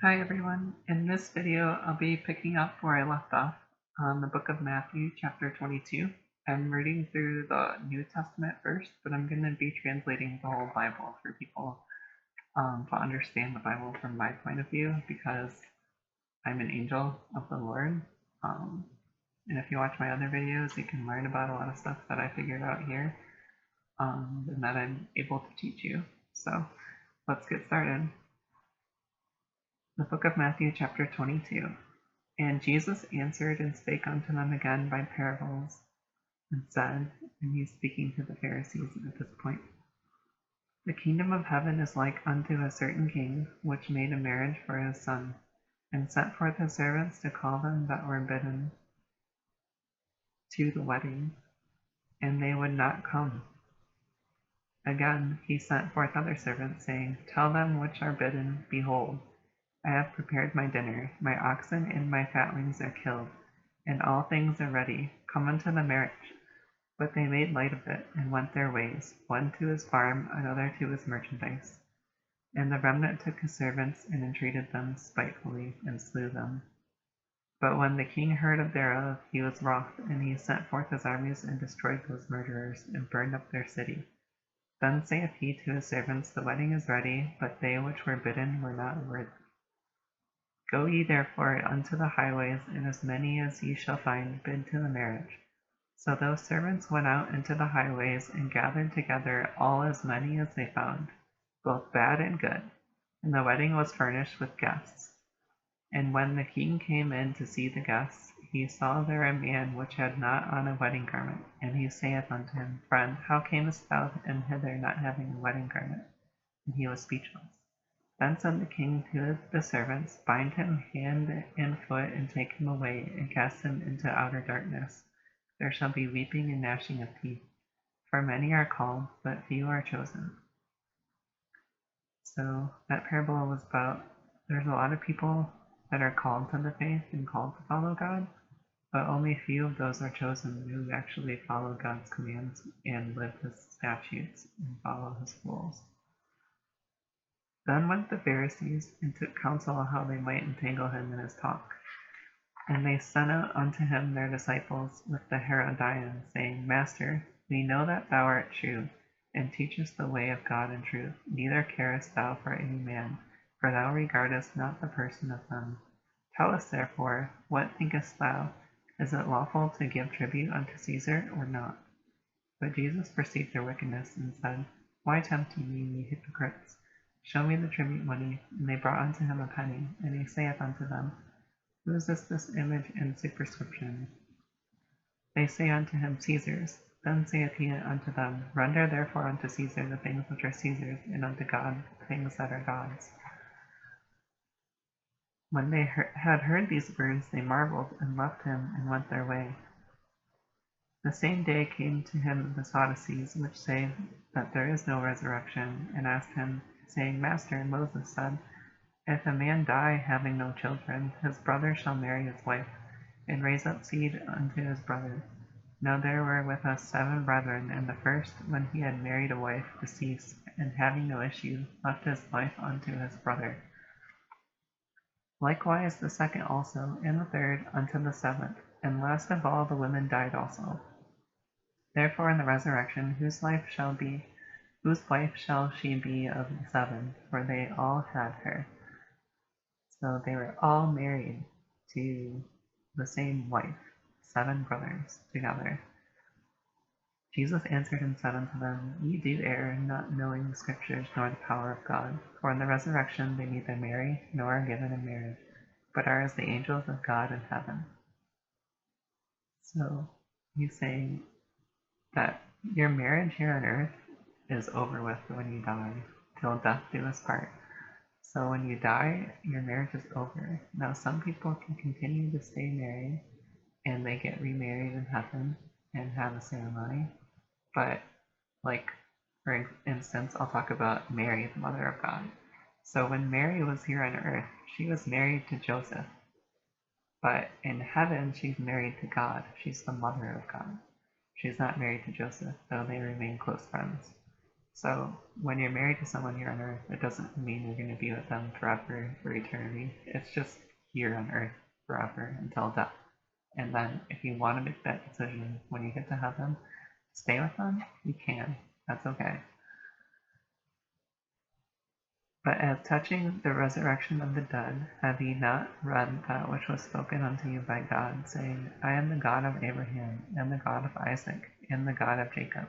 Hi everyone. In this video, I'll be picking up where I left off on the book of Matthew, chapter 22. I'm reading through the New Testament first, but I'm going to be translating the whole Bible for people to understand the Bible from my point of view because I'm an angel of the Lord. Um, and if you watch my other videos, you can learn about a lot of stuff that I figured out here and that I'm able to teach you. So let's get started. The book of Matthew, chapter 22. And Jesus answered and spake unto them again by parables, and said, and he's speaking to the Pharisees at this point, the kingdom of heaven is like unto a certain king, which made a marriage for his son, and sent forth his servants to call them that were bidden to the wedding, and they would not come. Again he sent forth other servants, saying, tell them which are bidden, behold, I have prepared my dinner, my oxen and my fatlings are killed, and all things are ready, come unto the marriage. But they made light of it, and went their ways, one to his farm, another to his merchandise. And the remnant took his servants, and entreated them spitefully, and slew them. But when the king heard thereof, he was wroth, and he sent forth his armies, and destroyed those murderers, and burned up their city. Then saith he to his servants, the wedding is ready, but they which were bidden were not worthy. Go ye therefore unto the highways, and as many as ye shall find, bid to the marriage. So those servants went out into the highways, and gathered together all as many as they found, both bad and good. And the wedding was furnished with guests. And when the king came in to see the guests, he saw there a man which had not on a wedding garment. And he saith unto him, Friend, how camest thou in hither not having a wedding garment? And he was speechless. Then said the king to the servants, Bind him hand and foot, and take him away, and cast him into outer darkness. There shall be weeping and gnashing of teeth, for many are called, but few are chosen. So that parable was about there's a lot of people that are called to the faith and called to follow God, but only few of those are chosen who actually follow God's commands and live his statutes and follow his rules. Then went the Pharisees and took counsel how they might entangle him in his talk. And they sent out unto him their disciples with the Herodians, saying, Master, we know that thou art true, and teachest the way of God in truth, neither carest thou for any man, for thou regardest not the person of them. Tell us therefore, what thinkest thou? Is it lawful to give tribute unto Caesar, or not? But Jesus perceived their wickedness, and said, Why tempt ye me, ye hypocrites? Show me the tribute money. And they brought unto him a penny. And he saith unto them, Whose is this image and superscription? They say unto him, Caesar's. Then saith he unto them, Render therefore unto Caesar the things which are Caesar's, and unto God the things that are God's. When they had heard these words, they marveled, and left him, and went their way. The same day came to him the Sadducees, which say that there is no resurrection, and asked him, saying, Master, Moses said, If a man die having no children, his brother shall marry his wife, and raise up seed unto his brother. Now there were with us 7 brethren, and the first, when he had married a wife, deceased, and having no issue, left his wife unto his brother. Likewise the second also, and the third unto the 7th, and last of all the women died also. Therefore in the resurrection, whose wife shall she be of the 7? For they all had her. So they were all married to the same wife, 7 brothers together. Jesus answered and said unto them, Ye do err, not knowing the Scriptures nor the power of God. For in the resurrection they neither marry nor are given in marriage, but are as the angels of God in heaven. So he's saying that your marriage here on earth is over with when you die, till death do us part. So when you die, your marriage is over. Now some people can continue to stay married, and they get remarried in heaven and have a ceremony. But like, for instance, I'll talk about Mary, the mother of God. So when Mary was here on earth, she was married to Joseph. But in heaven, she's married to God. She's the mother of God. She's not married to Joseph, though they remain close friends. So when you're married to someone here on earth, it doesn't mean you're going to be with them forever for eternity. It's just here on earth forever until death. And then if you want to make that decision when you get to heaven, stay with them, you can. That's okay. But as touching the resurrection of the dead, have ye not read that which was spoken unto you by God, saying, I am the God of Abraham, and the God of Isaac, and the God of Jacob?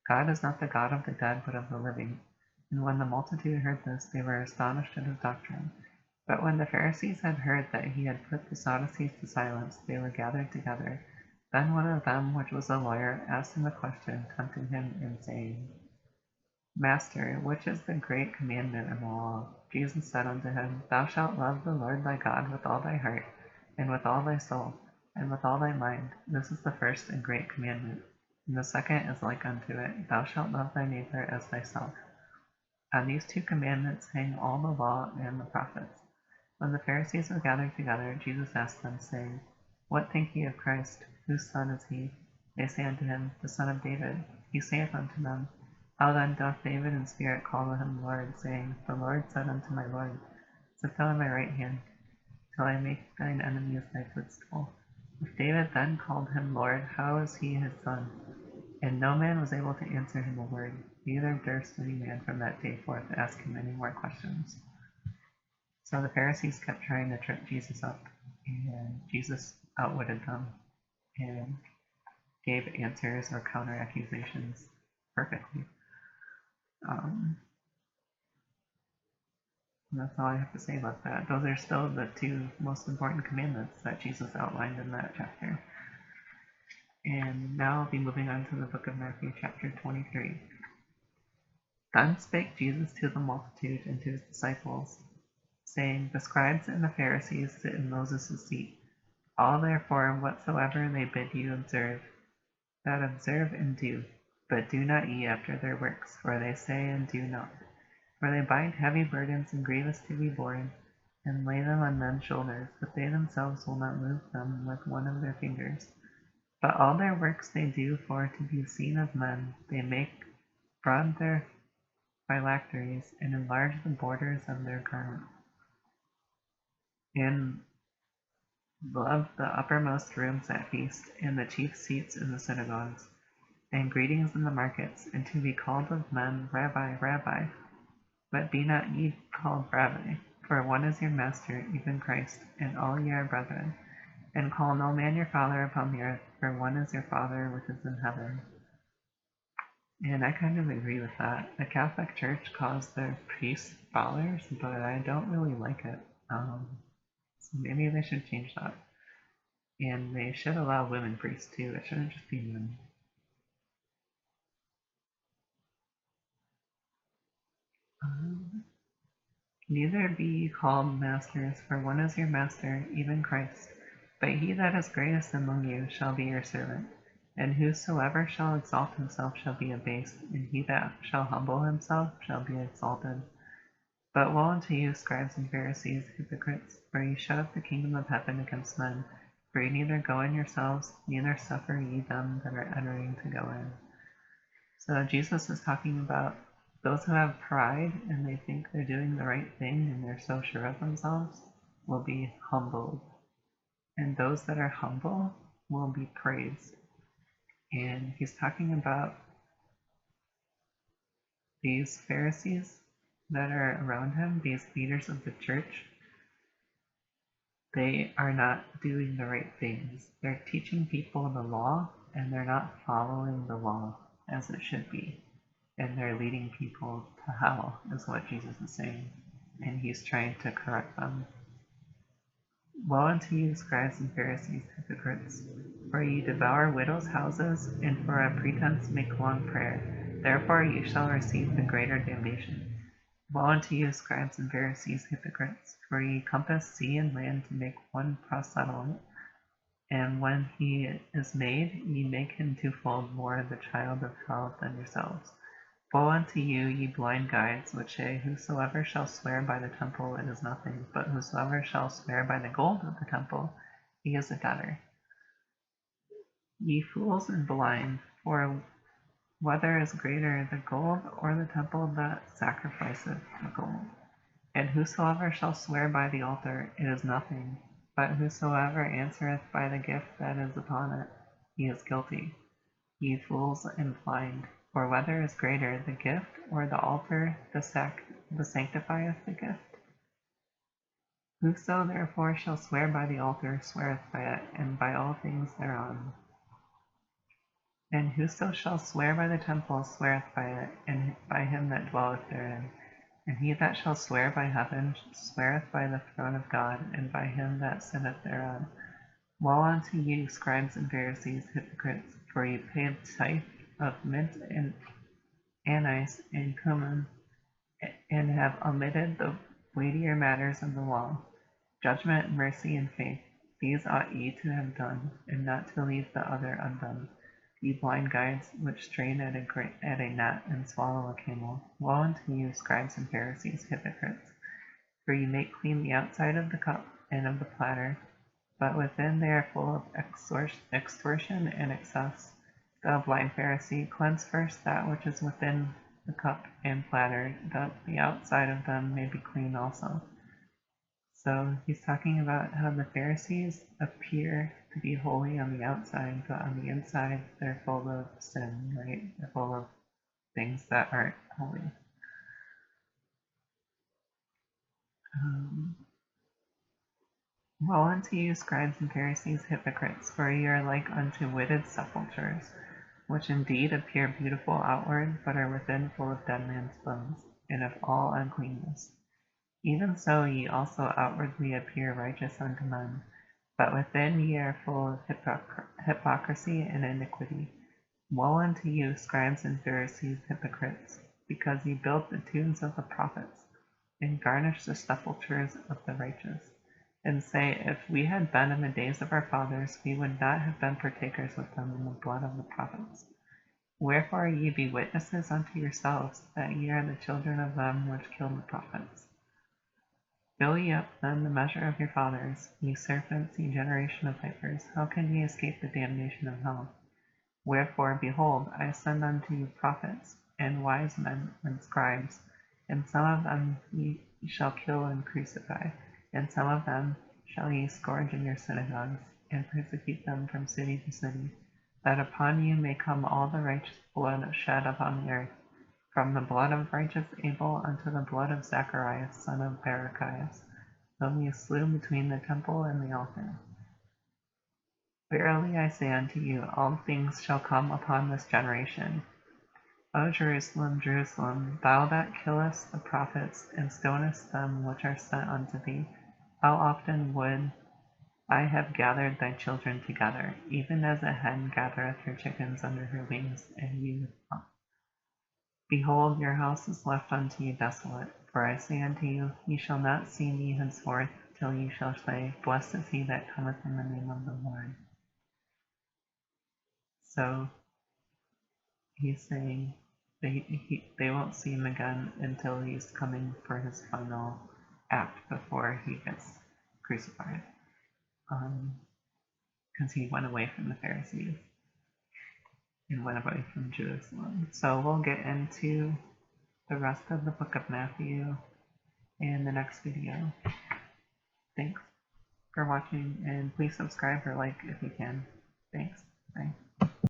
God is not the God of the dead, but of the living. And when the multitude heard this, they were astonished at his doctrine. But when the Pharisees had heard that he had put the Sadducees to silence, they were gathered together. Then one of them, which was a lawyer, asked him a question, tempting him, and saying, Master, which is the great commandment in the law? Jesus said unto him, Thou shalt love the Lord thy God with all thy heart, and with all thy soul, and with all thy mind. This is the first and great commandment. And the second is like unto it, Thou shalt love thy neighbor as thyself. On these two commandments hang all the law and the prophets. When the Pharisees were gathered together, Jesus asked them, saying, What think ye of Christ? Whose son is he? They say unto him, The son of David. He saith unto them, How then doth David in spirit call him Lord, saying, The Lord said unto my Lord, Sit thou on my right hand, till I make thine enemies thy footstool. If David then called him Lord, how is he his son? And no man was able to answer him a word, neither durst any man from that day forth ask him any more questions. So the Pharisees kept trying to trip Jesus up, and Jesus outwitted them and gave answers or counter accusations perfectly. That's all I have to say about that. Those are still the two most important commandments that Jesus outlined in that chapter. And now I'll be moving on to the book of Matthew, chapter 23. Then spake Jesus to the multitude and to his disciples, saying, The scribes and the Pharisees sit in Moses' seat. All therefore whatsoever they bid you observe, that observe and do, but do not ye after their works, for they say and do not. For they bind heavy burdens and grievous to be borne, and lay them on men's shoulders, but they themselves will not move them with one of their fingers. But all their works they do for to be seen of men. They make broad their phylacteries, and enlarge the borders of their garments, and love the uppermost rooms at feast, and the chief seats in the synagogues, and greetings in the markets, and to be called of men, Rabbi, Rabbi. But be not ye called Rabbi, for one is your master, even Christ, and all ye are brethren. And call no man your father upon the earth, for one is your Father which is in heaven. And I kind of agree with that. The Catholic Church calls their priests fathers, but I don't really like it. So maybe they should change that. And they should allow women priests too. It shouldn't just be men. Neither be ye called masters, for one is your master, even Christ. But he that is greatest among you shall be your servant. And whosoever shall exalt himself shall be abased, and he that shall humble himself shall be exalted. But woe unto you, scribes and Pharisees, hypocrites, for ye shut up the kingdom of heaven against men. For ye neither go in yourselves, neither suffer ye them that are entering to go in. So Jesus is talking about those who have pride and they think they're doing the right thing and they're so sure of themselves will be humbled. And those that are humble will be praised. And he's talking about these Pharisees that are around him, these leaders of the church. They are not doing the right things. They're teaching people the law and they're not following the law as it should be. And they're leading people to hell, is what Jesus is saying. And he's trying to correct them. Woe unto you, scribes and Pharisees, hypocrites, for ye devour widows' houses, and for a pretense make long prayer. Therefore ye shall receive the greater damnation. Woe unto you, scribes and Pharisees, hypocrites, for ye compass sea and land to make one proselyte, and when he is made, ye make him twofold more the child of hell than yourselves. Woe unto you, ye blind guides, which say, Whosoever shall swear by the temple, it is nothing, but whosoever shall swear by the gold of the temple, he is a debtor. Ye fools and blind, for Whether is greater, the gold or the temple that sacrificeth the gold? And whosoever shall swear by the altar, it is nothing: but whosoever answereth by the gift that is upon it, he is guilty. Ye fools and blind: for whether is greater, the gift or the altar that sanctifieth the gift? Whoso therefore shall swear by the altar sweareth by it, and by all things thereon. And whoso shall swear by the temple sweareth by it, and by him that dwelleth therein. And he that shall swear by heaven sweareth by the throne of God, and by him that sitteth thereon. Woe unto you, scribes and Pharisees, hypocrites! For ye pay the tithe of mint and anise and cumin, and have omitted the weightier matters of the law: judgment, mercy, and faith. These ought ye to have done, and not to leave the other undone. Ye blind guides, which strain at a gnat and swallow a camel. Woe unto you, scribes and Pharisees, hypocrites! For ye make clean the outside of the cup and of the platter, but within they are full of extortion and excess. Thou blind Pharisee, cleanse first that which is within the cup and platter, that the outside of them may be clean also. So he's talking about how the Pharisees appear to be holy on the outside, but on the inside they're full of sin, right? They're full of things that aren't holy. Woe unto you, scribes and Pharisees, hypocrites! For ye are like unto witted sepulchres, which indeed appear beautiful outward, but are within full of dead men's bones, and of all uncleanness. Even so ye also outwardly appear righteous unto men, but within ye are full of hypocrisy and iniquity. Woe unto you, scribes and Pharisees, hypocrites! Because ye build the tombs of the prophets, and garnish the sepulchres of the righteous, and say, If we had been in the days of our fathers, we would not have been partakers with them in the blood of the prophets. Wherefore ye be witnesses unto yourselves, that ye are the children of them which killed the prophets. Fill ye up then the measure of your fathers, ye serpents, ye generation of vipers. How can ye escape the damnation of hell? Wherefore, behold, I send unto you prophets, and wise men, and scribes, and some of them ye shall kill and crucify, and some of them shall ye scourge in your synagogues, and persecute them from city to city, that upon you may come all the righteous blood shed upon the earth, from the blood of righteous Abel unto the blood of Zacharias son of Barachias, whom ye slew between the temple and the altar. Verily I say unto you, all things shall come upon this generation. O Jerusalem, Jerusalem, thou that killest the prophets, and stonest them which are sent unto thee, how often would I have gathered thy children together, even as a hen gathereth her chickens under her wings, and ye would not. Behold, your house is left unto you desolate. For I say unto you, ye shall not see me henceforth, till ye shall say, Blessed is he that cometh in the name of the Lord. So he's saying they won't see him again until he's coming for his final act before he gets crucified. Because he went away from the Pharisees and went away from Jerusalem. So we'll get into the rest of the book of Matthew in the next video. Thanks for watching, and please subscribe or like if you can. Thanks. Bye.